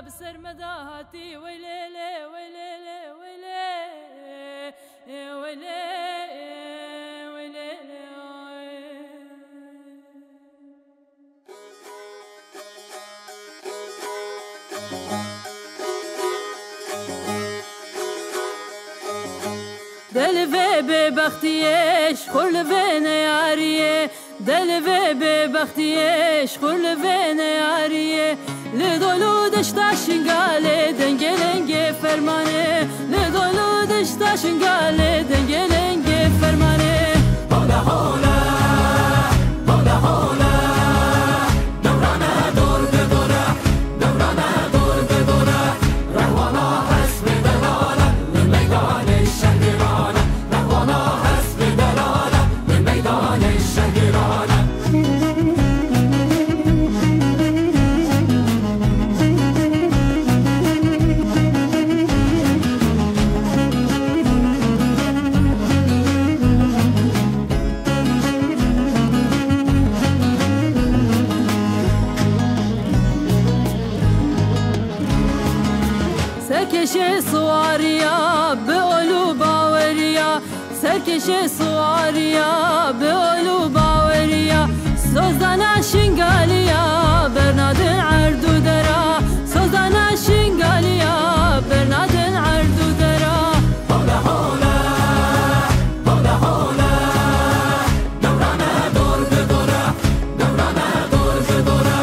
بسر مداهاتي ويلي ويلي ويلي ويلي دلوی ببختیش خلوی نیاریه دلوی ببختیش خلوی نیاریه لدولو دشتا شنگاله دنگه لنگه فرمانه لدولو دشتا شنگاله دنگه لنگه فرمانه هولا هولا هولا هولا دورانه دور بدوره دورانه دور بدوره رهوانا حسب دلاله من میدان شهرانه رهوانا حسب دلاله من میدان شهرانه سرکش سواریا به علو باوریا سرکش سواریا به علو باوریا سوزدانا شنگالیا برنادن عردو درا سوزدانا شنگالیا برنادن عردو درا هولا هولا هولا هولا دورانه دور بدوره دورانه دور بدوره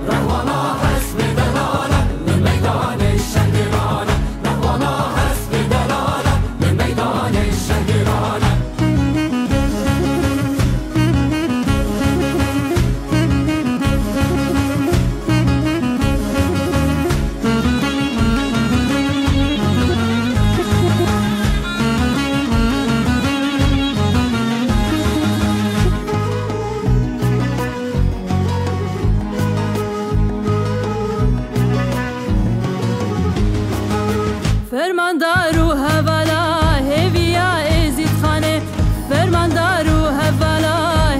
رهوانا حسب دلاله من میدان شهرانه رهوانا حسب دلاله من میدان شهرانه فرماندارو هوالا هویا ازید خانه فرماندارو هوالا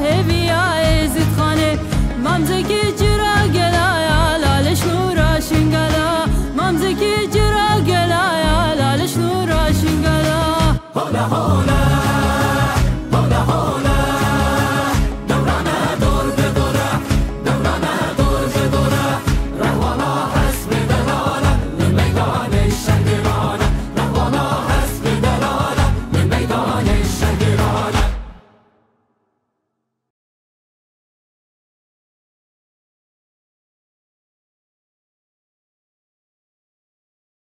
هویا ازید خانه ممزکی جرا گلایا لالش نورا شنگلا ممزکی جرا گلایا لالش نورا شنگلا هولا هولا